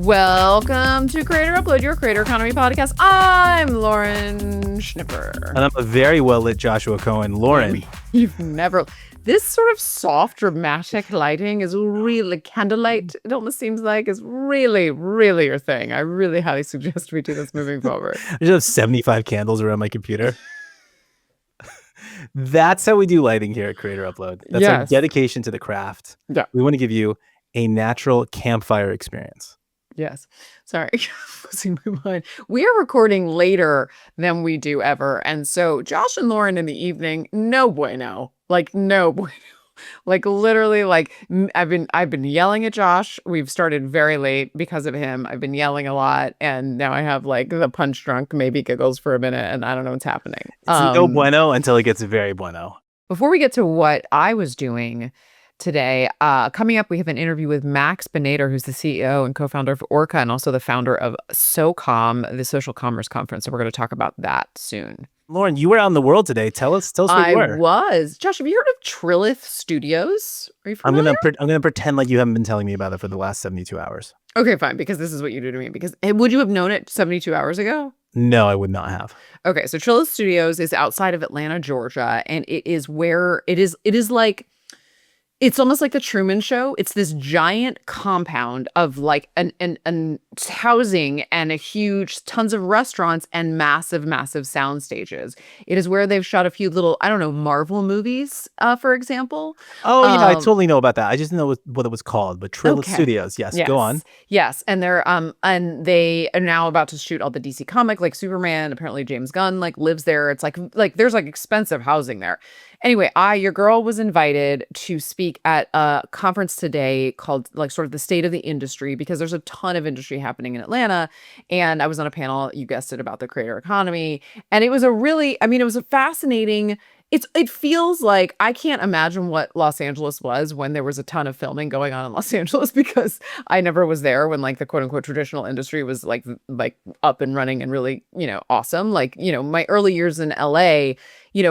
Welcome to Creator Upload, your creator economy podcast. I'm Lauren Schnipper. And I'm a very well-lit Joshua Cohen. Lauren. You've never... This sort of soft, dramatic lighting is really... Candlelight, it almost seems like, is really, really your thing. I really highly suggest we do this moving forward. I just have 75 candles around my computer. That's how we do lighting here at Creator Upload. That's our dedication to the craft. Yeah. We want to give you a natural campfire experience. Yes. Sorry. Losing my mind. We are recording later than we do ever. And so Josh and Lauren in the evening, no bueno. Like, no bueno. Like, literally, like, I've been yelling at Josh. We've started very late because of him. I've been yelling a lot. And now I have, like, the punch drunk, maybe giggles for a minute. And I don't know what's happening. It's no bueno until it gets very bueno. Before we get to what I was doing today, coming up, we have an interview with Max Benator, who's the CEO and co-founder of Orca and also the founder of SoCom, the social commerce conference. So we're going to talk about that soon. Lauren, you were out in the world today. Tell us where you were. I was. Josh, have you heard of Trilith Studios? Are you familiar? I'm gonna pretend like you haven't been telling me about it for the last 72 hours. Okay, fine, because this is what you do to me. Because would you have known it 72 hours ago? No, I would not have. Okay, so Trilith Studios is outside of Atlanta, Georgia, and it is where it is like, it's almost like the Truman Show. It's this giant compound of like an housing and a huge tons of restaurants and massive sound stages. It is where they've shot a few little, I don't know, Marvel movies, for example. Oh, yeah, I totally know about that. I just didn't know what it was called, but Trilith Studios. Yes, go on. Yes, and they're and they are now about to shoot all the DC comic, like Superman. Apparently James Gunn like lives there. It's like there's like expensive housing there. Anyway, your girl was invited to speak at a conference today called like sort of the state of the industry, because there's a ton of industry happening in Atlanta. And I was on a panel, you guessed it, about the creator economy. And it was it was a fascinating, it feels like, I can't imagine what Los Angeles was when there was a ton of filming going on in Los Angeles, because I never was there when like the quote unquote traditional industry was like up and running and really, awesome. Like, my early years in LA,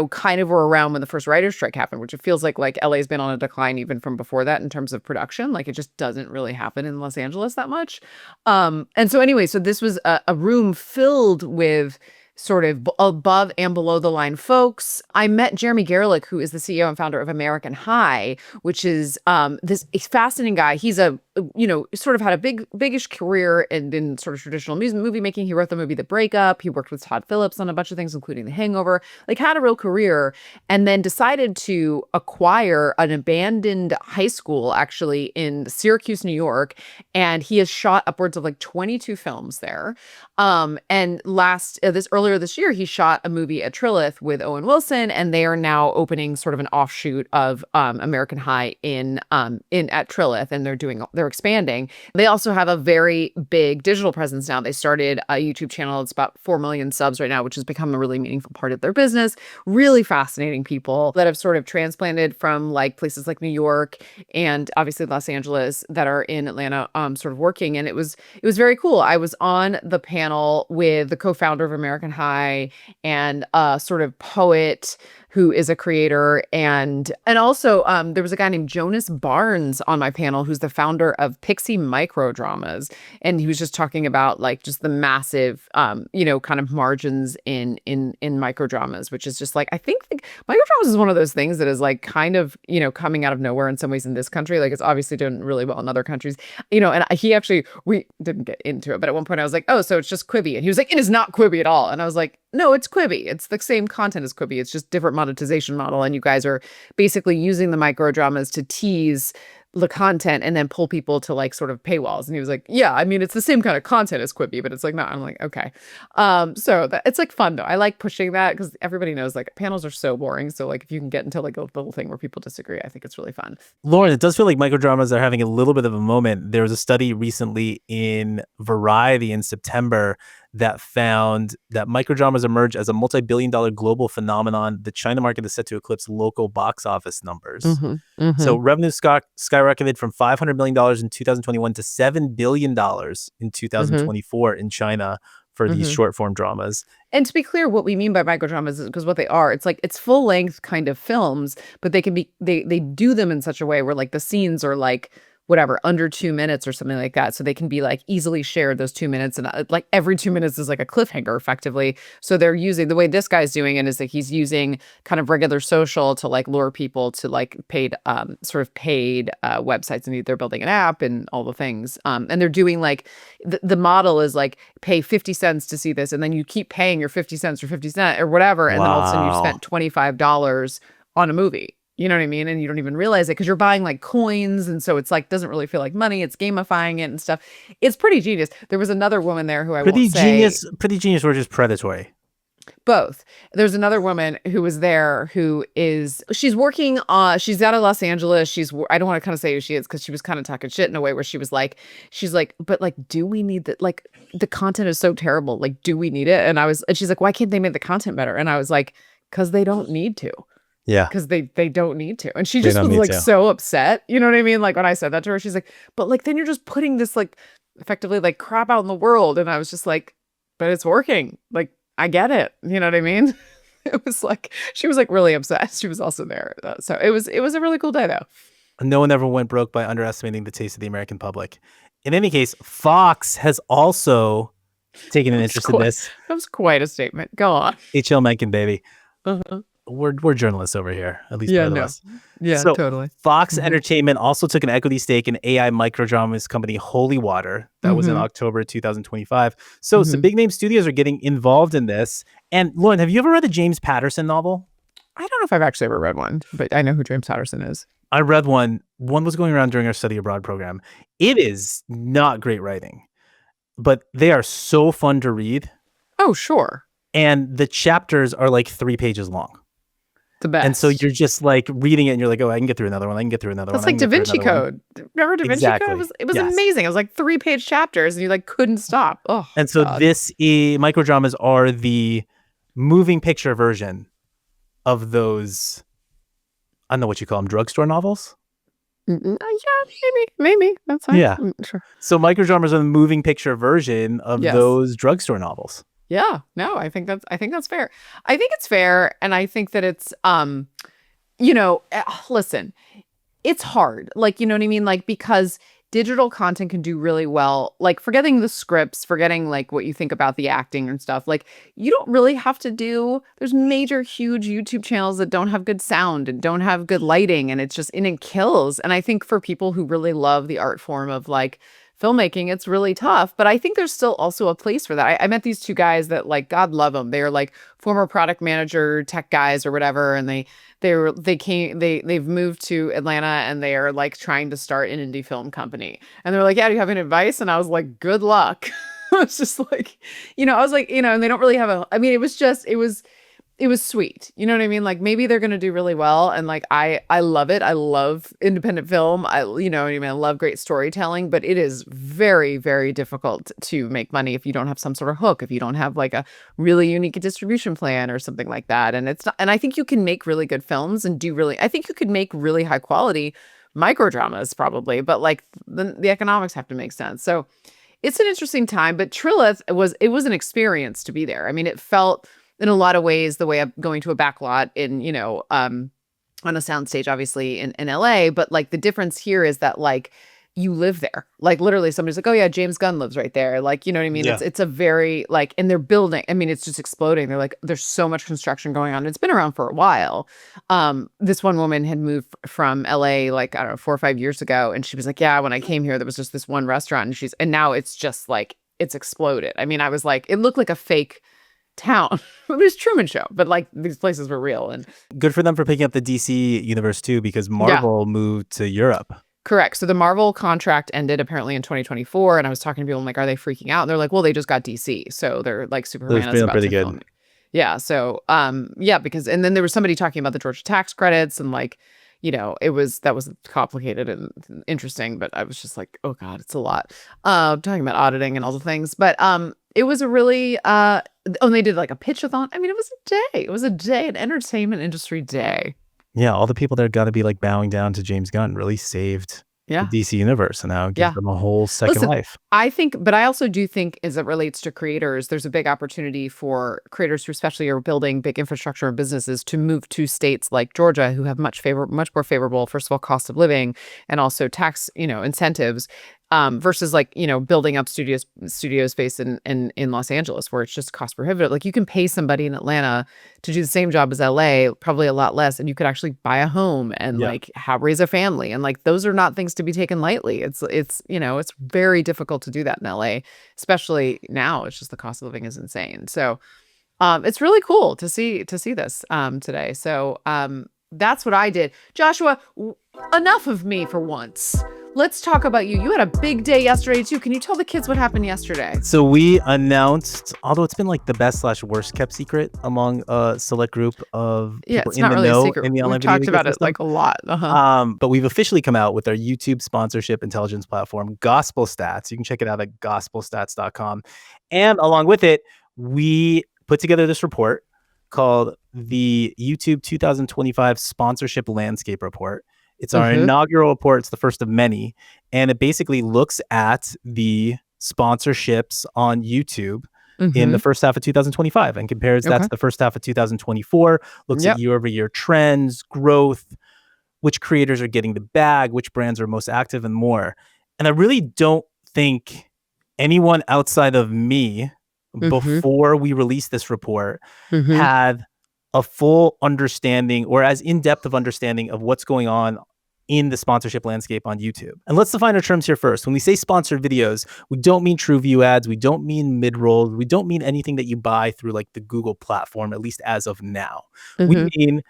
kind of were around when the first writer's strike happened, which it feels like LA's been on a decline even from before that in terms of production. Like, it just doesn't really happen in Los Angeles that much. And so anyway, so this was a room filled with sort of above and below the line folks. I met Jeremy Gerlich, who is the CEO and founder of American High, which is this fascinating guy. He's sort of had a biggish career in sort of traditional movie making. He wrote the movie The Breakup. He worked with Todd Phillips on a bunch of things, including The Hangover, like had a real career, and then decided to acquire an abandoned high school actually in Syracuse, New York. And he has shot upwards of like 22 films there. And earlier this year, he shot a movie at Trilith with Owen Wilson, and they are now opening sort of an offshoot of American High at Trilith, and they're expanding. They also have a very big digital presence now. They started a YouTube channel. It's about 4 million subs right now, which has become a really meaningful part of their business. Really fascinating people that have sort of transplanted from like places like New York and obviously Los Angeles that are in Atlanta, sort of working. And it was very cool. I was on the panel with the co-founder of American High and a sort of poet who is a creator. And also there was a guy named Jonas Barnes on my panel, who's the founder of Pixie Microdramas. And he was just talking about like just the massive, kind of margins in microdramas, which is just like, I think microdramas is one of those things that is like kind of, coming out of nowhere in some ways in this country. Like, it's obviously doing really well in other countries, and we didn't get into it, but at one point I was like, oh, so it's just Quibi. And he was like, it is not Quibi at all. And I was like, no, it's Quibi. It's the same content as Quibi. It's just different monetization model. And you guys are basically using the microdramas to tease the content and then pull people to like sort of paywalls. And he was like, yeah, I mean, it's the same kind of content as Quibi, but it's like, not. I'm like, okay. So it's like fun though. I like pushing that because everybody knows like panels are so boring. So like if you can get into like a little thing where people disagree, I think it's really fun. Lauren, it does feel like microdramas are having a little bit of a moment. There was a study recently in Variety in September that found that microdramas emerge as a multi-billion-dollar global phenomenon. The China market is set to eclipse local box office numbers. So revenue skyrocketed from $500 million in 2021 to $7 billion in 2024 in China for these short form dramas. And to be clear, what we mean by microdramas is because what they are, it's like, it's full length kind of films, but they can be, they do them in such a way where like the scenes are like, whatever, under 2 minutes or something like that. So they can be like easily shared those 2 minutes. And like every 2 minutes is like a cliffhanger effectively. So they're using the way this guy's doing it is that he's using kind of regular social to like lure people to like paid, sort of paid websites. And they're building an app and all the things. And they're doing like the model is like pay 50 cents to see this. And then you keep paying your 50 cents or 50 cents or whatever. And then all of a sudden you've spent $25 on a movie. You know what I mean? And you don't even realize it because you're buying like coins. And so it's like, doesn't really feel like money. It's gamifying it and stuff. It's pretty genius. There was another woman there who I won't say. Pretty genius or just predatory? Both. There's another woman who was there who she's working she's out of Los Angeles. I don't want to kind of say who she is because she was kind of talking shit in a way where she's like, but like, do we need that? Like the content is so terrible. Like, do we need it? And she's like, why can't they make the content better? And I was like, because they don't need to. Yeah. Because they don't need to. And she just was like so upset. You know what I mean? Like when I said that to her, she's like, but like, then you're just putting this like effectively like crap out in the world. And I was just like, but it's working. Like, I get it. You know what I mean? It was like, she was like really upset. She was also there. So it was a really cool day though. No one ever went broke by underestimating the taste of the American public. In any case, Fox has also taken an interest in this. That was quite a statement. Go on. H.L. Mencken, baby. Uh-huh. We're journalists over here, at least part of us. Yeah, so totally. Fox Entertainment also took an equity stake in AI microdramas company Holy Water. That was in October 2025. So some big name studios are getting involved in this. And Lauren, have you ever read the James Patterson novel? I don't know if I've actually ever read one, but I know who James Patterson is. I read one. One was going around during our study abroad program. It is not great writing, but they are so fun to read. Oh, sure. And the chapters are like 3 pages long. The best. And so you're just like reading it and you're like, oh, I can get through another one. I can get through another one. That's like Da Vinci Code. Remember Da Vinci Code? It was amazing. It was like 3-page chapters and you like couldn't stop. Oh, and so microdramas are the moving picture version of those, I don't know what you call them, drugstore novels? Yeah, maybe. That's fine. Yeah. Sure. So microdramas are the moving picture version of those drugstore novels. Yeah, no, I think that's fair. I think it's fair. And I think that it's, listen, it's hard. Like, you know what I mean? Like, because digital content can do really well, like forgetting the scripts, forgetting like what you think about the acting and stuff. Like you don't really have to there's major, huge YouTube channels that don't have good sound and don't have good lighting. And it kills. And I think for people who really love the art form of like filmmaking, it's really tough, but I think there's still also a place for that. I met these two guys that like, God love them. They are like former product manager tech guys or whatever. And they've moved to Atlanta and they are like trying to start an indie film company. And they're like, yeah, do you have any advice? And I was like, good luck. I was just like, I was like, and they don't really have it was sweet. You know what I mean? Like maybe they're going to do really well. And like, I love it. I love independent film. I love great storytelling, but it is very, very difficult to make money if you don't have some sort of hook, if you don't have like a really unique distribution plan or something like that. And I think you can make really good films and I think you could make really high quality microdramas probably, but like the economics have to make sense. So it's an interesting time, but Trilith was an experience to be there. I mean, it felt in a lot of ways the way I'm going to a backlot in, on a soundstage, obviously in LA. But like the difference here is that like you live there. Like literally somebody's like, oh yeah, James Gunn lives right there. Like, you know what I mean? Yeah. It's a very like, and they're building, I mean, it's just exploding. They're like, there's so much construction going on. It's been around for a while. This one woman had moved from LA, like, I don't know, 4 or 5 years ago. And she was like, yeah, when I came here, there was just this one restaurant and now it's just like, it's exploded. I mean, I was like, it looked like a fake town. It was Truman Show, but like these places were real. And good for them for picking up the DC universe too, because Marvel moved to Europe. Correct. So the Marvel contract ended apparently in 2024, and I was talking to people, I'm like, are they freaking out? And they're like, well, they just got DC, so they're like Superman is about pretty to good. film. Yeah. So because and then there was somebody talking about the Georgia tax credits and like, that was complicated and interesting, but I was just like, oh God, it's a lot. Talking about auditing and all the things. But it was a really and they did like a pitch-a-thon. I mean, it was a day. It was a day, an entertainment industry day. Yeah, all the people that got to be like bowing down to James Gunn really saved Yeah. DC universe, and now it gives Yeah. them a whole second Listen, life. I think, but I also do think as it relates to creators, there's a big opportunity for creators who especially are building big infrastructure and businesses to move to states like Georgia, who have much more favorable, first of all, cost of living and also tax, incentives, versus like, building up studio space in Los Angeles where it's just cost prohibitive. Like you can pay somebody in Atlanta to do the same job as LA, probably a lot less, and you could actually buy a home and Yeah. like raise a family. And like those are not things to be taken lightly. It's very difficult to do that in LA, especially now. It's just the cost of living is insane. So it's really cool to see this today. So that's what I did. Joshua, enough of me for once. Let's talk about you. You had a big day yesterday too. Can you tell the kids what happened yesterday? So we announced, although it's been like the best/worst kept secret among a select group of people It's in not the really a know secret. in the online We've video talked about it ecosystem. like a lot. Uh-huh. But we've officially come out with our YouTube sponsorship intelligence platform, Gospel Stats. You can check it out at gospelstats.com. And along with it, we put together this report called the YouTube 2025 Sponsorship Landscape Report. It's our inaugural report. It's the first of many. And it basically looks at the sponsorships on YouTube in the first half of 2025 and compares that to the first half of 2024, looks at year-over-year trends, growth, which creators are getting the bag, which brands are most active, and more. And I really don't think anyone outside of me, before we released this report, had a full understanding or as in-depth of understanding of what's going on in the sponsorship landscape on YouTube. And let's define our terms here first. When we say sponsored videos, we don't mean true view ads. We don't mean mid-rolls. We don't mean anything that you buy through like the Google platform, at least as of now. We mean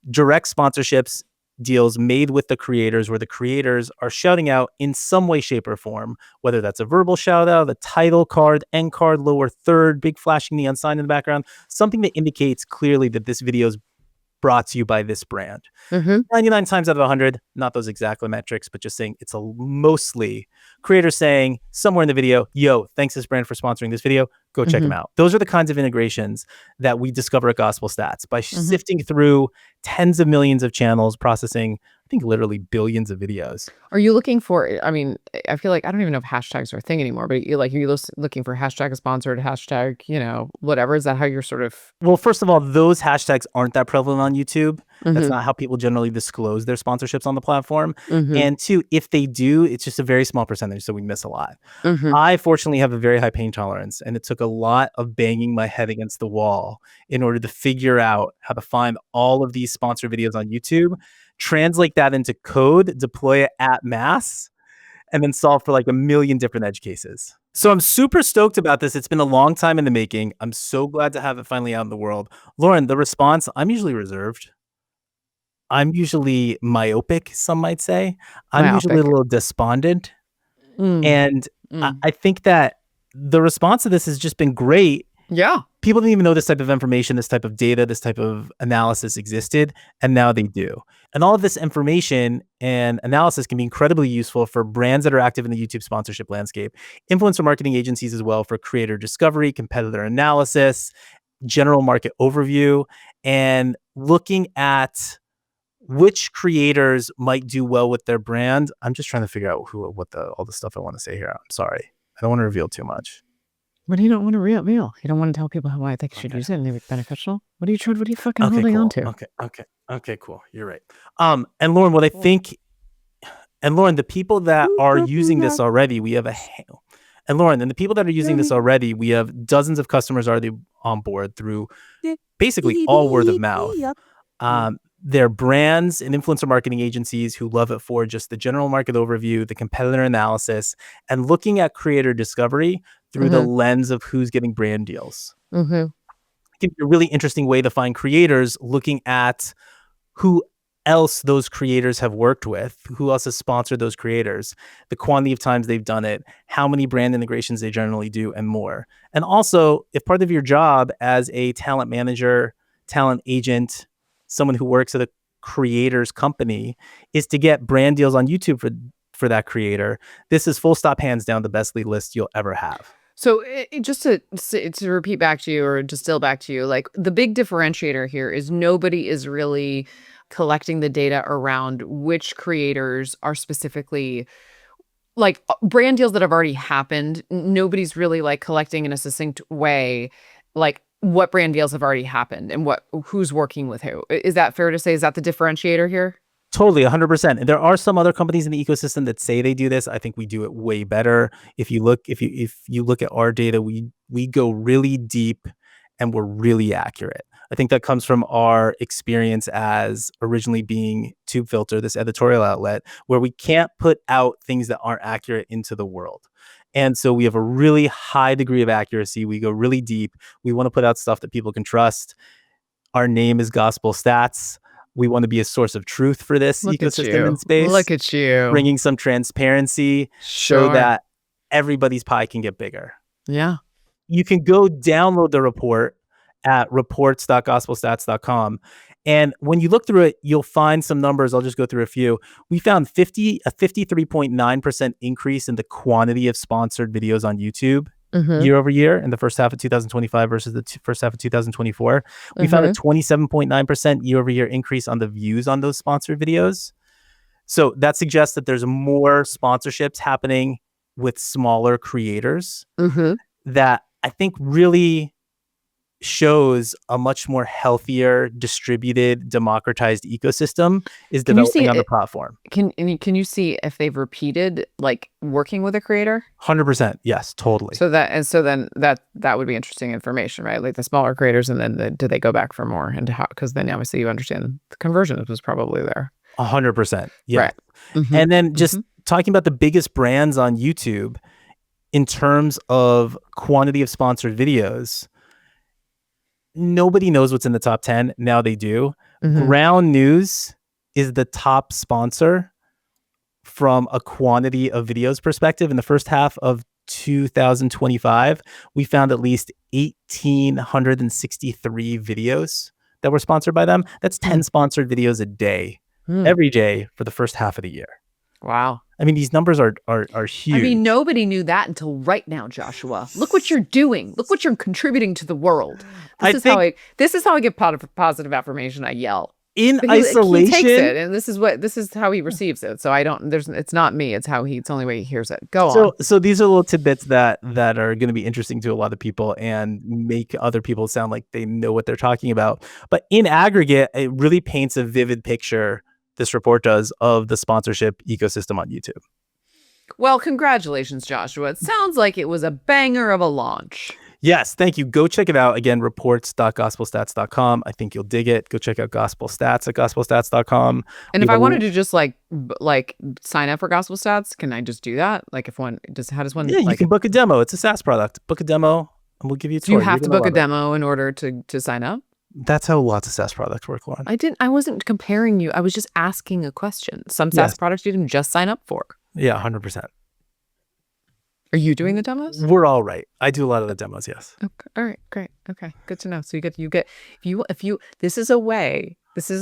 direct sponsorships deals made with the creators where the creators are shouting out in some way, shape, or form, whether that's a verbal shout out, a title card, end card, lower third, big flashing neon sign in the background, something that indicates clearly that this video is brought to you by this brand. 99 times out of 100, not those exact metrics, but just saying it's a mostly creators saying somewhere in the video, yo, thanks this brand for sponsoring this video. Go check them out. Those are the kinds of integrations that we discover at Gospel Stats by sifting through tens of millions of channels, processing, I think, literally billions of videos. Are you looking for, I mean, I feel like, I don't even know if hashtags are a thing anymore, but are you looking for hashtag sponsored, hashtag, whatever? Is that how you're sort of? Well, first of all, those hashtags aren't that prevalent on YouTube. That's not how people generally disclose their sponsorships on the platform. And two, if they do, it's just a very small percentage, so we miss a lot. I fortunately have a very high pain tolerance, and it took a lot of banging my head against the wall in order to figure out how to find all of these sponsored videos on YouTube, translate that into code, deploy it at mass, and then solve for like a million different edge cases. So I'm super stoked about this. It's been a long time in the making. I'm so glad to have it finally out in the world. Lauren, the response, I'm usually reserved. I'm usually myopic, some might say. I'm usually a little despondent. And I think that the response to this has just been great. Yeah. People didn't even know this type of information, this type of data, this type of analysis existed, and now they do. And all of this information and analysis can be incredibly useful for brands that are active in the YouTube sponsorship landscape, influencer marketing agencies as well for creator discovery, competitor analysis, general market overview, and looking at which creators might do well with their brand. I'm just trying to figure out all the stuff I want to say here. I'm sorry. I don't want to reveal too much. What do you don't want to reveal? You don't want to tell people how I think you should use it and they're beneficial? What are you fucking holding on to? Okay, cool. You're right. And Lauren, what I think, and Lauren, the people that are using this already, we have the people that are using this already, we have dozens of customers already on board through basically all word of mouth. They're brands and influencer marketing agencies who love it for just the general market overview, the competitor analysis, and looking at creator discovery through the lens of who's getting brand deals. It can be a really interesting way to find creators, looking at who else those creators have worked with, who else has sponsored those creators, the quantity of times they've done it, how many brand integrations they generally do, and more. And also, if part of your job as a talent manager, talent agent, someone who works at a creator's company is to get brand deals on YouTube for that creator, this is full stop, hands down, the best lead list you'll ever have. So just to repeat back to you or distill back to you, like the big differentiator here is nobody is really collecting the data around which creators are specifically like brand deals that have already happened. Nobody's really like collecting in a succinct way, like what brand deals have already happened and who's working with who. Is that fair to say? Is that the differentiator here? Totally, 100%. And there are some other companies in the ecosystem that say they do this. I think we do it way better. If you look at our data, we go really deep and we're really accurate. I think that comes from our experience as originally being Tube Filter, this editorial outlet, where we can't put out things that aren't accurate into the world. And so we have a really high degree of accuracy. We go really deep. We want to put out stuff that people can trust. Our name is Gospel Stats. We want to be a source of truth for this ecosystem and space. Look at you. Bringing some transparency so that everybody's pie can get bigger. Yeah. You can go download the report at reports.gospelstats.com. And when you look through it, you'll find some numbers. I'll just go through a few. We found a 53.9% increase in the quantity of sponsored videos on YouTube year over year in the first half of 2025 versus the first half of 2024. We found a 27.9% year over year increase on the views on those sponsored videos. So that suggests that there's more sponsorships happening with smaller creators that I think really shows a much more healthier, distributed, democratized ecosystem is developing on the platform. Can you see if they've repeated like working with a creator? 100%. Yes, totally. So then that would be interesting information, right? Like the smaller creators, and then do they go back for more, and how? Because then obviously you understand the conversion was probably there. 100%. Yeah. Right. And then just talking about the biggest brands on YouTube in terms of quantity of sponsored videos. Nobody knows what's in the top 10. Now they do. Ground News is the top sponsor from a quantity of videos perspective. In the first half of 2025, we found at least 1,863 videos that were sponsored by them. That's 10 sponsored videos a day, every day for the first half of the year. Wow. I mean, these numbers are huge. I mean, nobody knew that until right now, Joshua. Look what you're doing. Look what you're contributing to the world. This is how I get positive affirmation. I yell. In isolation. He takes it, and this is how he receives it. So it's not me. It's the only way he hears it. Go on. So these are little tidbits that are going to be interesting to a lot of people and make other people sound like they know what they're talking about. But in aggregate, it really paints a vivid picture, this report does, of the sponsorship ecosystem on YouTube. Well, congratulations, Joshua. It sounds like it was a banger of a launch. Yes, thank you. Go check it out. Again, reports.gospelstats.com. I think you'll dig it. Go check out Gospel Stats at gospelstats.com. And if I wanted to just like sign up for Gospel Stats, can I just do that? Like how does one? Yeah, you can book a demo. It's a SaaS product. Book a demo and we'll give you a tour. Do you have to book a demo in order to sign up? That's how lots of SaaS products work, Lauren. I wasn't comparing you. I was just asking a question. Some SaaS products you can just sign up for. Yeah, 100%. Are you doing the demos? We're all right. I do a lot of the demos, yes. Okay. All right, great. Okay, good to know. So you get if you this is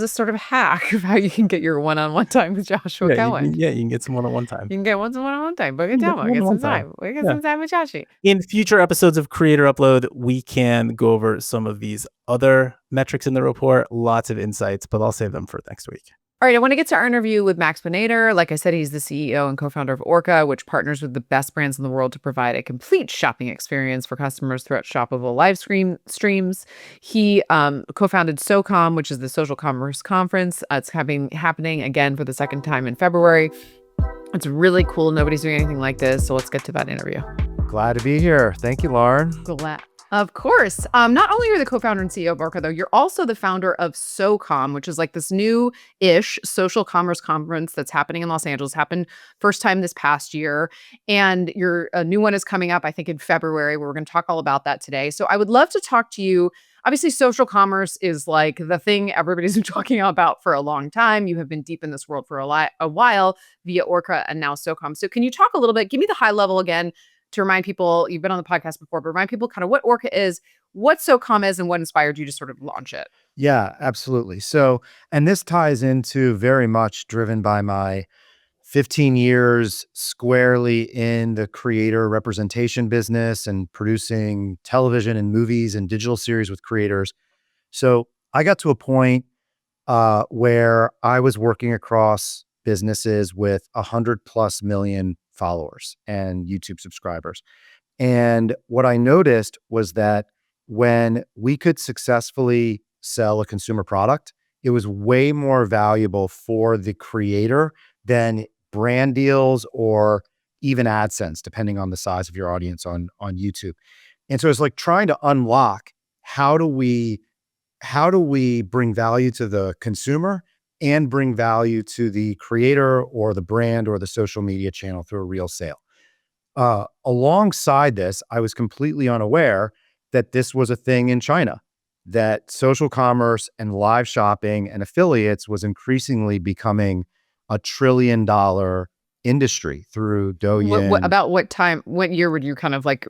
a sort of hack of how you can get your one-on-one time with Joshua Cohen. You can get some one-on-one time. You can get one-on-one time. Book a demo. Get some time. We get some time with Joshi. In future episodes of Creator Upload, we can go over some of these other metrics in the report. Lots of insights, but I'll save them for next week. All right, I want to get to our interview with Max Benator. Like I said, he's the CEO and co-founder of Orca, which partners with the best brands in the world to provide a complete shopping experience for customers throughout shoppable live streams. He co-founded SoCom, which is the social commerce conference. It's happening again for the second time in February. It's really cool. Nobody's doing anything like this. So let's get to that interview. Glad to be here. Thank you, Lauren. Glad. Of course. Not only are you the co-founder and CEO of Orca, though, you're also the founder of SoCom, which is like this new-ish social commerce conference that's happening in Los Angeles. Happened first time this past year. And a new one is coming up, I think, in February. We're going to talk all about that today. So I would love to talk to you. Obviously, social commerce is like the thing everybody's been talking about for a long time. You have been deep in this world for a while via Orca and now SoCom. So can you talk a little bit, give me the high level again, to remind people, you've been on the podcast before, but remind people kind of what Orca is, what SoCom is, and what inspired you to sort of launch it. Yeah, absolutely. So, and this ties into very much driven by my 15 years squarely in the creator representation business and producing television and movies and digital series with creators. So I got to a point where I was working across businesses with 100+ million followers and YouTube subscribers. And what I noticed was that when we could successfully sell a consumer product, it was way more valuable for the creator than brand deals or even AdSense, depending on the size of your audience on YouTube. And so it's like trying to unlock how do we bring value to the consumer and bring value to the creator or the brand or the social media channel through a real sale. Alongside this, I was completely unaware that this was a thing in China, that social commerce and live shopping and affiliates was increasingly becoming $1 trillion industry through What Douyin. about what year were you kind of like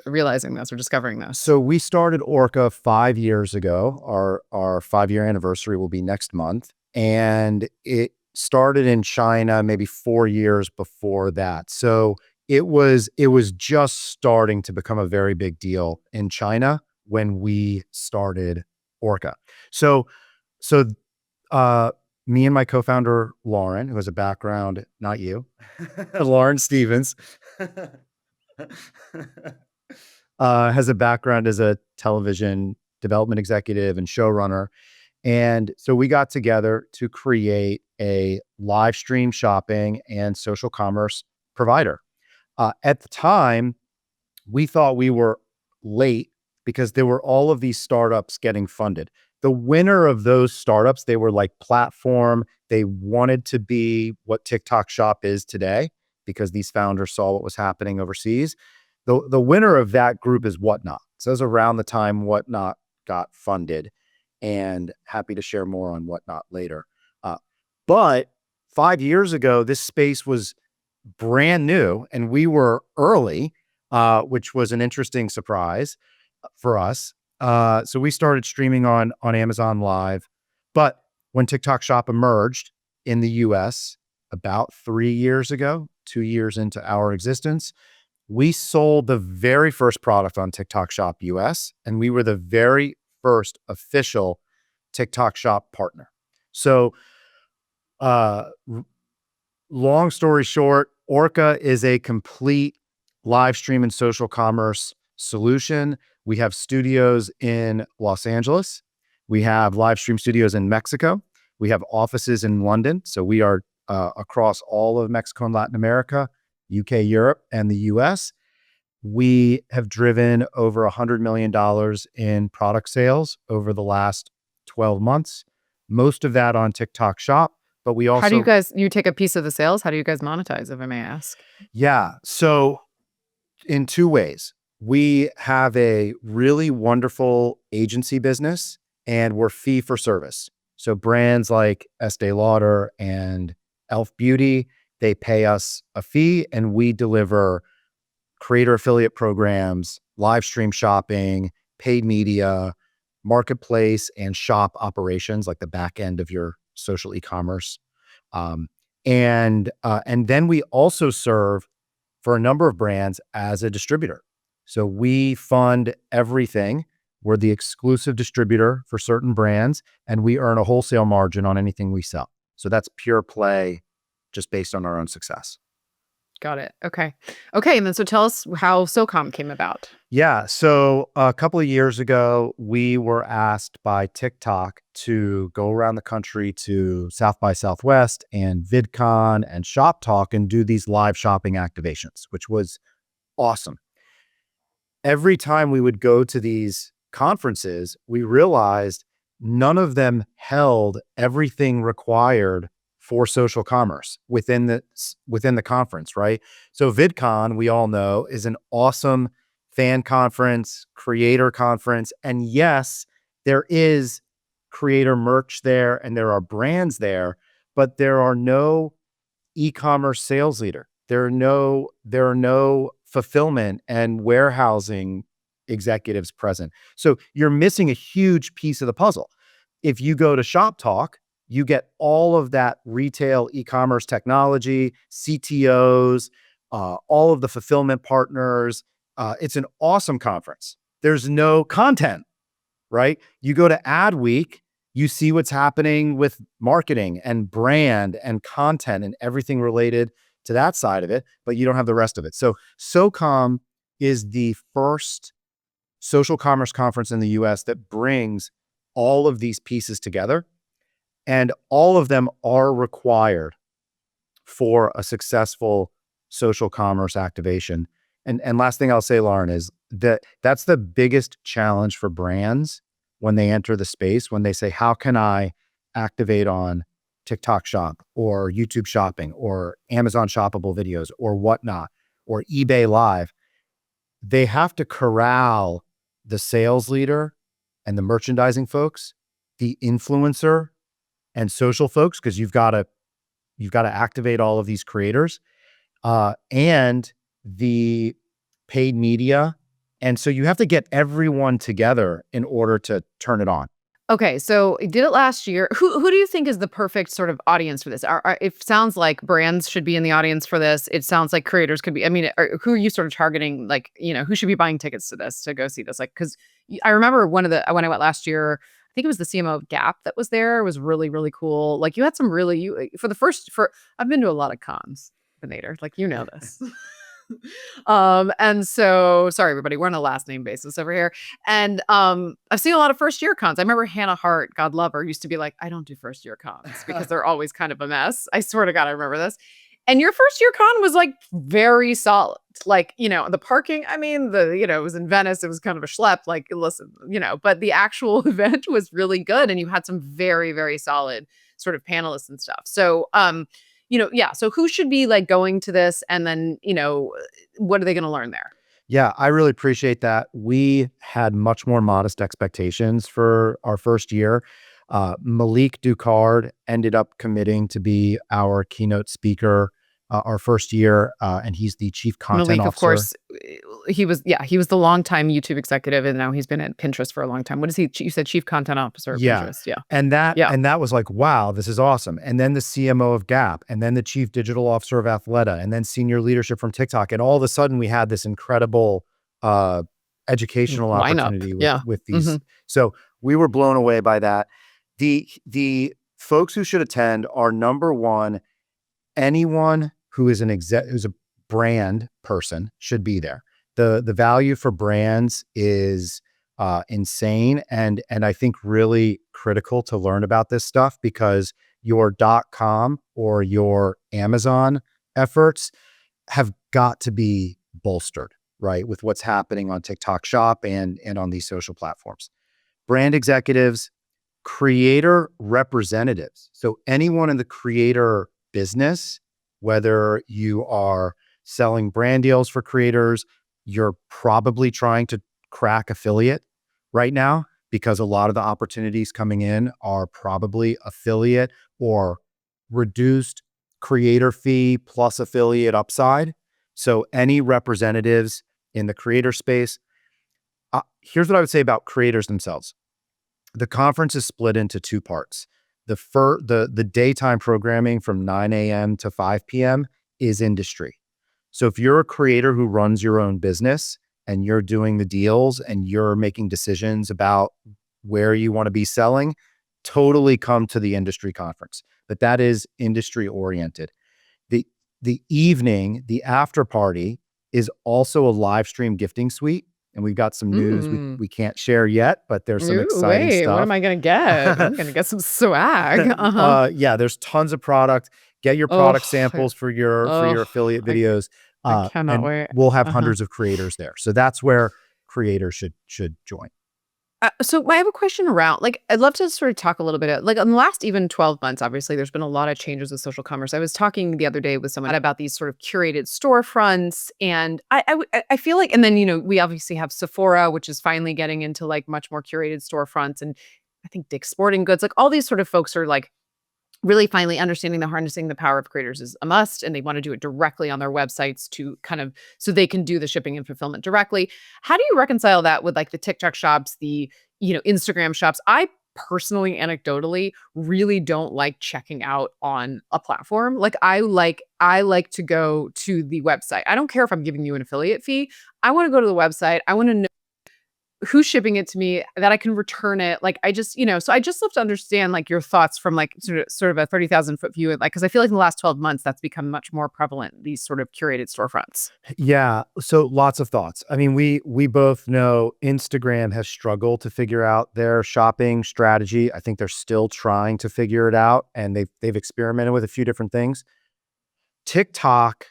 realizing this or discovering this? So we started Orca 5 years ago. Our 5-year anniversary will be next month, and it started in China maybe 4 years before that. So it was just starting to become a very big deal in China when we started Orca. So me and my co-founder Lauren, who has a background, not you, Lauren Stevens, has a background as a television development executive and showrunner. And so we got together to create a live stream shopping and social commerce provider. At the time, we thought we were late because there were all of these startups getting funded. The winner of those startups, they were like platform. They wanted to be what TikTok Shop is today because these founders saw what was happening overseas. The winner of that group is Whatnot. So it was around the time Whatnot got funded, and happy to share more on Whatnot later. But 5 years ago, this space was brand new and we were early, which was an interesting surprise for us. So we started streaming on Amazon Live. But when TikTok Shop emerged in the US about 3 years ago, 2 years into our existence, we sold the very first product on TikTok Shop US, and we were the very first official TikTok Shop partner. So, long story short, Orca is a complete live stream and social commerce solution. We have studios in Los Angeles. We have live stream studios in Mexico. We have offices in London. So we are across all of Mexico and Latin America, UK, Europe, and the US. We have driven over $100 million in product sales over the last 12 months, most of that on TikTok Shop. But we also— How do you take a piece of the sales? How do you guys monetize, if I may ask? Yeah. So in two ways. We have a really wonderful agency business and we're fee for service. So brands like Estee Lauder and Elf Beauty, they pay us a fee and we deliver creator affiliate programs, live stream shopping, paid media, marketplace, and shop operations, like the back end of your social e-commerce. And then we also serve for a number of brands as a distributor. So we fund everything. We're the exclusive distributor for certain brands, and we earn a wholesale margin on anything we sell. So that's pure play, just based on our own success. Got it. Okay. And then so tell us how SoCom came about. Yeah. So a couple of years ago, we were asked by TikTok to go around the country to South by Southwest and VidCon and Shop Talk and do these live shopping activations, which was awesome. Every time we would go to these conferences, we realized none of them held everything required for social commerce within the conference, right? So VidCon, we all know, is an awesome fan conference, creator conference. And yes, there is creator merch there and there are brands there, but there are no e-commerce sales leader. There are no fulfillment and warehousing executives present. So you're missing a huge piece of the puzzle. If you go to Shop Talk, you get all of that retail e-commerce technology, CTOs, all of the fulfillment partners. It's an awesome conference. There's no content, right? You go to Ad Week, You see what's happening with marketing and brand and content and everything related to that side of it, but you don't have the rest of it. So SoCom is the first social commerce conference in the US that brings all of these pieces together, and all of them are required for a successful social commerce activation. And last thing I'll say, Lauren, is that that's the biggest challenge for brands when they enter the space, when they say, how can I activate on TikTok Shop or YouTube Shopping or Amazon shoppable videos or whatnot, or eBay Live? They have to corral the sales leader and the merchandising folks, the influencer and social folks, because you've got to activate all of these creators, and the paid media. And so you have to get everyone together in order to turn it on. Okay, so you did it last year. Who do you think is the perfect sort of audience for this? It sounds like brands should be in the audience for this. It sounds like creators could be. I mean, who are you sort of targeting? Like, who should be buying tickets to this to go see this? Like, because I remember when I went last year, I think it was the CMO of Gap that was there. It was really, really cool. Like, you had some really I've been to a lot of cons, Benator. Like, this. And so sorry everybody, we're on a last name basis over here. And I've seen a lot of first year cons. I remember Hannah Hart, God love her, used to be like, I don't do first year cons because they're always kind of a mess. I swear to God, I remember this. And your first year con was like very solid. Like, the parking, I mean, it was in Venice. It was kind of a schlep. Like, listen, but the actual event was really good. And you had some very, very solid sort of panelists and stuff. So, yeah. So who should be like going to this? And then, what are they going to learn there? Yeah, I really appreciate that. We had much more modest expectations for our first year. Malik Ducard ended up committing to be our keynote speaker our first year, and he's the chief content Malik, officer. of course, he was the longtime YouTube executive, and now he's been at Pinterest for a long time. What is he? You said chief content officer at Pinterest. Yeah. And that was like, wow, this is awesome. And then the CMO of Gap, and then the chief digital officer of Athleta, and then senior leadership from TikTok. And all of a sudden we had this incredible educational opportunity with these. Mm-hmm. So we were blown away by that. The folks who should attend are, number one, anyone who is who's a brand person should be there. The value for brands is insane, and I think really critical to learn about this stuff, because your .com or your Amazon efforts have got to be bolstered, right, with what's happening on TikTok Shop and on these social platforms. Brand executives, creator representatives. So anyone in the creator business, whether you are selling brand deals for creators, you're probably trying to crack affiliate right now, because a lot of the opportunities coming in are probably affiliate or reduced creator fee plus affiliate upside. So any representatives in the creator space, here's what I would say about creators themselves. The conference is split into two parts. The daytime programming from 9 a.m. to 5 p.m. is industry. So if you're a creator who runs your own business and you're doing the deals and you're making decisions about where you want to be selling, totally come to the industry conference. But that is industry oriented. The evening, the after party, is also a live stream gifting suite. And we've got some news we can't share yet, but there's some exciting stuff. What am I going to get? I'm going to get some swag. Uh-huh. Yeah, there's tons of product. Get your product samples for your affiliate videos. I cannot wait. We'll have hundreds of creators there. So that's where creators should join. So I have a question around, like, I'd love to sort of talk a little bit, like, in the last even 12 months, obviously, there's been a lot of changes with social commerce. I was talking the other day with someone about these sort of curated storefronts, and I feel like, and then, we obviously have Sephora, which is finally getting into like much more curated storefronts, and I think Dick's Sporting Goods, like all these sort of folks are like really finally understanding that harnessing the power of creators is a must, and they want to do it directly on their websites to kind of, so they can do the shipping and fulfillment directly. How do you reconcile that with like the TikTok shops, the, Instagram shops? I personally, anecdotally, really don't like checking out on a platform. Like I like to go to the website. I don't care if I'm giving you an affiliate fee. I want to go to the website. I want to know who's shipping it to me, that I can return it. Like, I just, so I just love to understand like your thoughts from like sort of a 30,000 foot view. Like, cause I feel like in the last 12 months, that's become much more prevalent, these sort of curated storefronts. Yeah. So lots of thoughts. I mean, we both know Instagram has struggled to figure out their shopping strategy. I think they're still trying to figure it out, and they've experimented with a few different things. TikTok,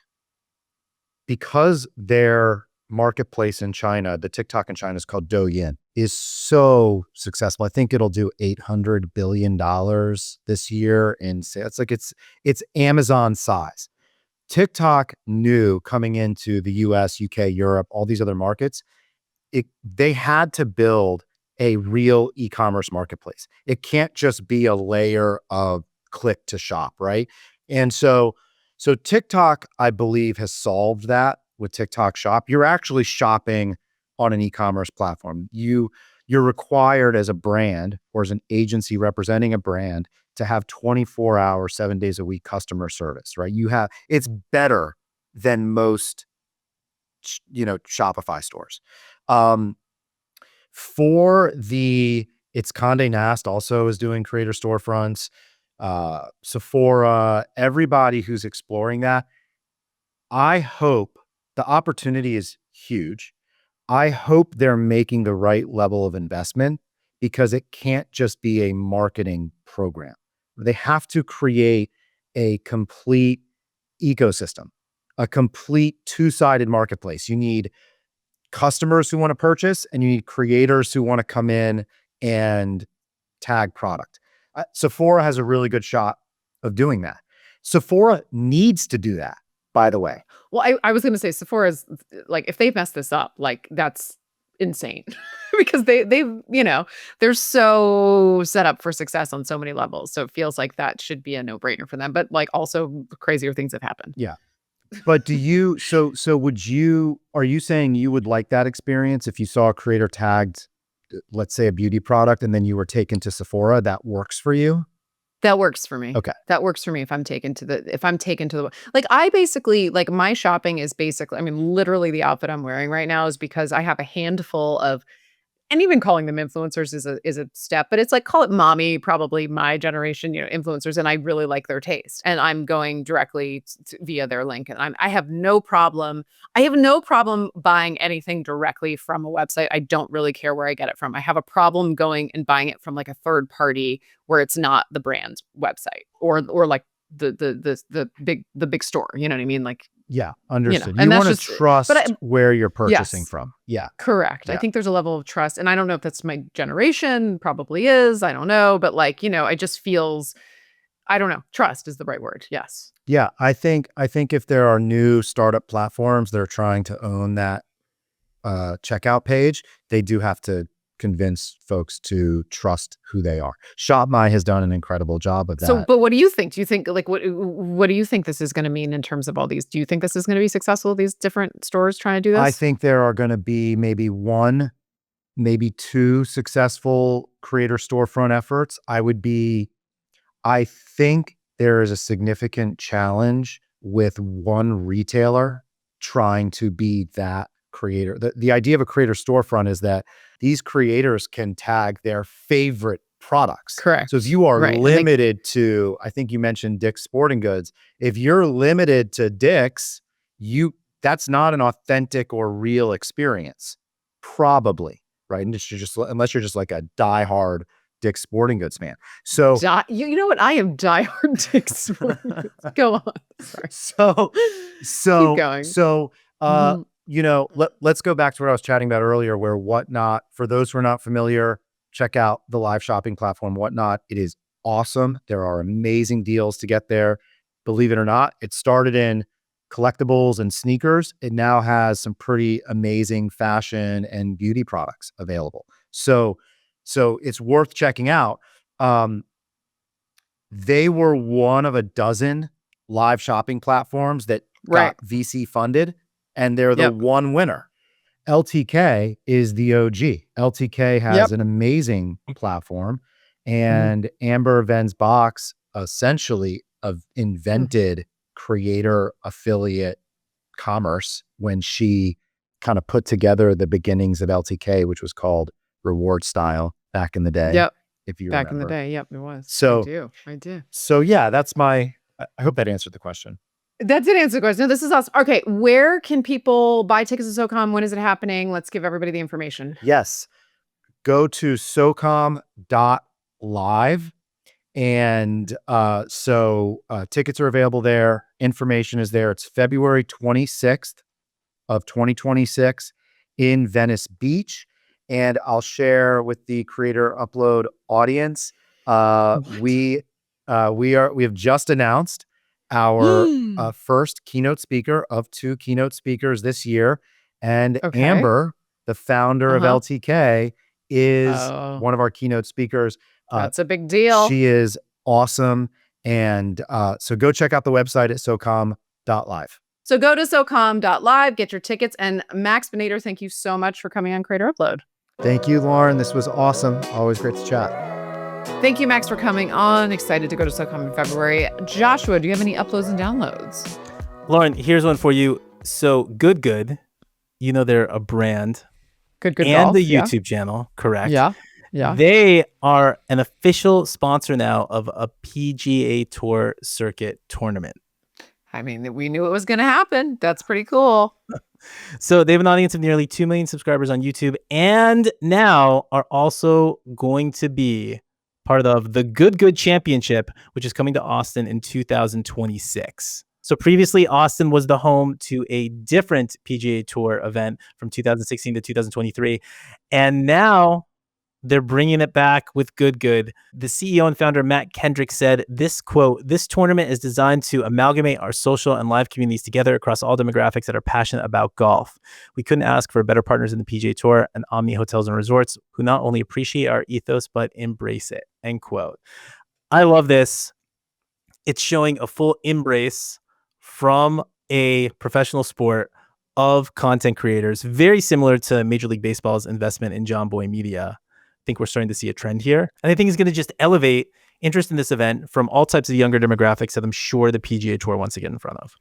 because their marketplace in China, the TikTok in China is called Douyin, is so successful. I think it'll do $800 billion this year in sales. It's Amazon size. TikTok knew coming into the US, UK, Europe, all these other markets, they had to build a real e-commerce marketplace. It can't just be a layer of click to shop, right? And so TikTok, I believe, has solved that with TikTok Shop. You're actually shopping on an e-commerce platform. You're required as a brand or as an agency representing a brand to have 24-hour, 7 days a week customer service, right? It's better than most, Shopify stores. It's Condé Nast also is doing creator storefronts. Sephora, everybody who's exploring that. I hope the opportunity is huge. I hope they're making the right level of investment, because it can't just be a marketing program. They have to create a complete ecosystem, a complete two-sided marketplace. You need customers who want to purchase, and you need creators who want to come in and tag product. Sephora has a really good shot of doing that. Sephora needs to do that, by the way. Well, I was going to say Sephora's like, if they mess this up, like that's insane because they're so set up for success on so many levels. So it feels like that should be a no-brainer for them, but like also crazier things have happened. Yeah. But are you saying you would like that experience if you saw a creator tagged, let's say, a beauty product, and then you were taken to Sephora? That works for you? That works for me. Okay. That works for me if I'm taken to the, like, I basically, like, my shopping is basically, I mean, literally the outfit I'm wearing right now is because I have a handful of, and even calling them influencers is a step, but it's like, call it mommy, probably my generation, influencers, and I really like their taste, and I'm going directly via their link, and I have no problem. I have no problem buying anything directly from a website. I don't really care where I get it from. I have a problem going and buying it from like a third party where it's not the brand's website or like the big store. You know what I mean? Like, yeah, understood. and You that's want to just, trust but where you're purchasing yes. from. Yeah. Correct. Yeah. I think there's a level of trust, and I don't know if that's my generation, probably is. I don't know, but like, it just feels, I don't know. Trust is the right word. Yes. Yeah, I think if there are new startup platforms that are trying to own that checkout page, they do have to convince folks to trust who they are. ShopMy has done an incredible job of that. So, but what do you think? Do you think, like, what do you think this is going to mean in terms of all these? Do you think this is going to be successful, these different stores trying to do this? I think there are going to be maybe one, maybe two successful creator storefront efforts. I think there is a significant challenge with one retailer trying to be that creator. The idea of a creator storefront is that these creators can tag their favorite products. Correct. So if you are Right. limited to, I think you mentioned Dick's Sporting Goods. If you're limited to Dick's, that's not an authentic or real experience, probably, right? And unless you're just like a diehard Dick's Sporting Goods fan. So you know what? I am diehard Dick's Sporting Goods. Go on. Sorry. So Keep going. let's go back to what I was chatting about earlier, where Whatnot, for those who are not familiar, check out the live shopping platform, Whatnot. It is awesome. There are amazing deals to get there. Believe it or not, it started in collectibles and sneakers. It now has some pretty amazing fashion and beauty products available. So it's worth checking out. They were one of a dozen live shopping platforms that got VC funded, and they're the one winner. LTK is the OG. LTK has an amazing platform, and Amber Ven's Box essentially invented creator affiliate commerce when she kind of put together the beginnings of LTK, which was called Reward Style back in the day. Yep. If you Back remember. in the day. Yep, it was. So I do. So yeah, that's I hope that answered the question. That did answer the question. No, this is awesome. Okay, where can people buy tickets to SoCom? When is it happening? Let's give everybody the information. Yes. Go to SoCom.live. And tickets are available there. Information is there. It's February 26th of 2026 in Venice Beach. And I'll share with the Creator Upload audience. We have just announced our first keynote speaker of 2 keynote speakers this year. And Amber, the founder of LTK, is one of our keynote speakers. That's a big deal. She is awesome. And so go check out the website at SoCom.live. So go to SoCom.live, get your tickets. And Max Benator, thank you so much for coming on Creator Upload. Thank you, Lauren. This was awesome. Always great to chat. Thank you, Max, for coming on. Excited to go to SoCom in February. Joshua, do you have any uploads and downloads? Lauren, here's one for you. So Good, you know, they're a brand. Good and golf, the YouTube channel, correct? Yeah. They are an official sponsor now of a PGA Tour circuit tournament. I mean, we knew it was going to happen. That's pretty cool. So they have an audience of nearly 2 million subscribers on YouTube, and now are also going to be part of the Good Championship, which is coming to Austin in 2026. So previously, Austin was the home to a different PGA Tour event from 2016 to 2023. And now they're bringing it back with Good. The CEO and founder, Matt Kendrick, said this quote, "This tournament is designed to amalgamate our social and live communities together across all demographics that are passionate about golf. We couldn't ask for better partners in the PGA Tour and Omni Hotels and Resorts who not only appreciate our ethos, but embrace it." End quote. I love this. It's showing a full embrace from a professional sport of content creators, very similar to Major League Baseball's investment in John Boy Media. I think we're starting to see a trend here. And I think it's going to just elevate interest in this event from all types of younger demographics that I'm sure the PGA Tour wants to get in front of.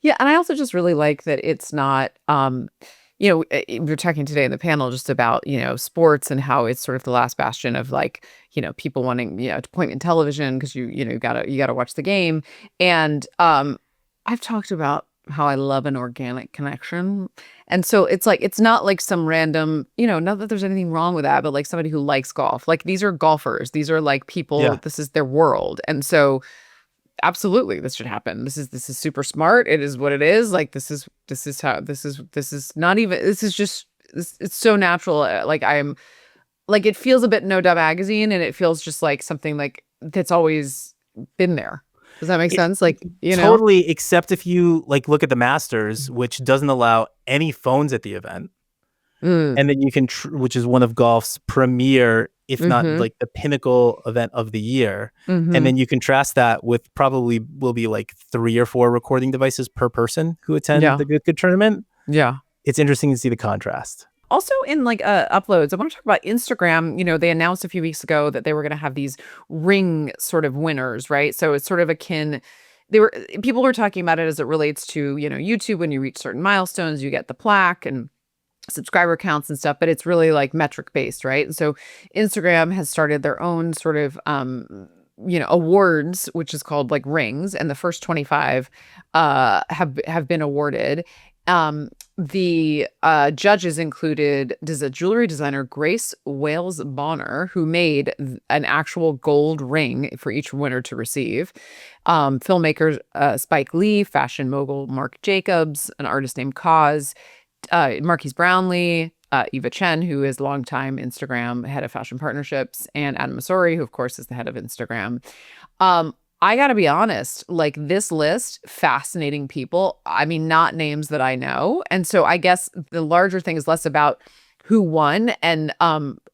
Yeah, and I also just really like that it's not, we were talking today in the panel just about, sports and how it's sort of the last bastion of like, people wanting, to point in television because you gotta watch the game. And I've talked about how I love an organic connection. And so it's like, it's not like some random, not that there's anything wrong with that, but like somebody who likes golf. Like these are golfers. These are like people, This is their world. And so absolutely this should happen. This is super smart. It is what it is. Like this is it's so natural. Like it feels a bit No Doubt Magazine, and it feels just like something like that's always been there. Does that make sense? Like, Totally, except if you like look at the Masters, which doesn't allow any phones at the event. And then you can, which is one of golf's premier, if not like the pinnacle event of the year. And then you contrast that with probably will be like 3 or 4 recording devices per person who attend the Good tournament. Yeah. It's interesting to see the contrast. Also in like uploads, I want to talk about Instagram. They announced a few weeks ago that they were going to have these ring sort of winners, right? So it's sort of akin. People were talking about it as it relates to, YouTube. When you reach certain milestones, you get the plaque and subscriber counts and stuff, but it's really like metric based, right? And so Instagram has started their own sort of awards, which is called like rings, and the first 25 have been awarded. The judges included jewelry designer Grace Wales Bonner, who made an actual gold ring for each winner to receive. Filmmaker Spike Lee, fashion mogul Marc Jacobs, an artist named Kaz, Marquise Brownlee, Eva Chen, who is longtime Instagram head of fashion partnerships, and Adam Masori, who of course is the head of Instagram. I gotta be honest, like this list, fascinating people. I mean, not names that I know. And so I guess the larger thing is less about who won and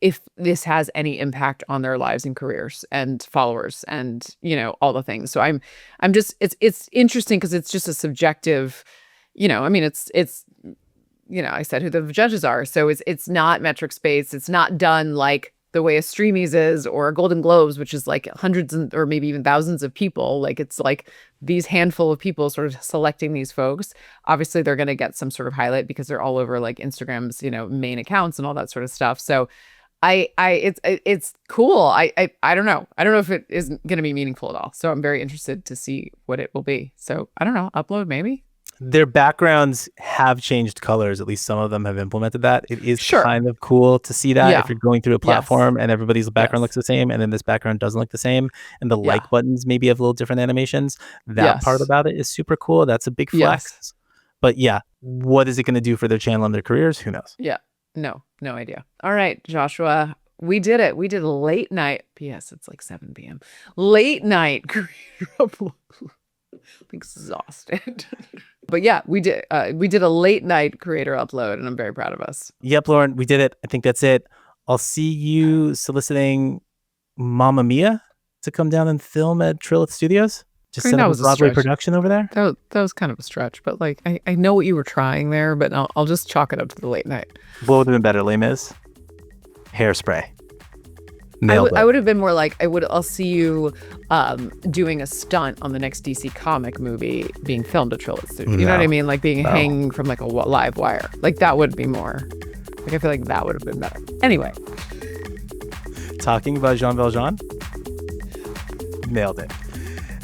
if this has any impact on their lives and careers and followers and, all the things. So I'm just, it's interesting because it's just a subjective, I said who the judges are. So it's not metric space. It's not done like the way a Streamies is, or a Golden Globes, which is like hundreds or maybe even thousands of people. Like it's like these handful of people sort of selecting these folks. Obviously, they're going to get some sort of highlight because they're all over like Instagram's, main accounts and all that sort of stuff. So it's cool. I don't know. I don't know if it is going to be meaningful at all. So I'm very interested to see what it will be. So I don't know. Upload maybe. Their backgrounds have changed colors. At least some of them have implemented that. It is kind of cool to see that if you're going through a platform and everybody's background looks the same, and then this background doesn't look the same, and the like buttons maybe have little different animations. That part about it is super cool. That's a big flex. But yeah, what is it going to do for their channel and their careers? Who knows? Yeah. No idea. All right, Joshua. We did it. We did a late night. P.S. It's like 7 p.m. Late night creator upload. I'm exhausted. But yeah, we did a late night creator upload, and I'm very proud of us. Yep, Lauren, we did it. I think that's it. I'll see you soliciting Mamma Mia to come down and film at Trilith Studios. Just set up a Broadway production over there. That was kind of a stretch, but like I know what you were trying there, but I'll just chalk it up to the late night. What would have been better, Les Mis? Hairspray. I would have been more like I'll see you doing a stunt on the next DC comic movie being filmed at Trilith Studios. You know what I mean? Like being hanging from like a live wire. Like that would be more. Like I feel like that would have been better. Anyway. Talking about Jean Valjean? Nailed it.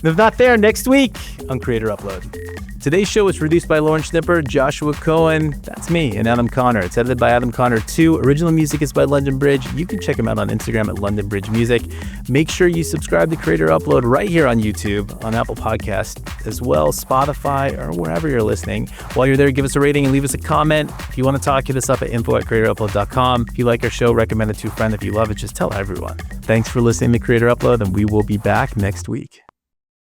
And if not there, next week on Creator Upload. Today's show was produced by Lauren Schnipper, Joshua Cohen, that's me, and Adam Connor. It's edited by Adam Connor too. Original music is by London Bridge. You can check him out on Instagram at London Bridge Music. Make sure you subscribe to Creator Upload right here on YouTube, on Apple Podcasts as well, Spotify, or wherever you're listening. While you're there, give us a rating and leave us a comment. If you want to talk, hit us up at info@creatorupload.com. If you like our show, recommend it to a friend. If you love it, just tell everyone. Thanks for listening to Creator Upload, and we will be back next week.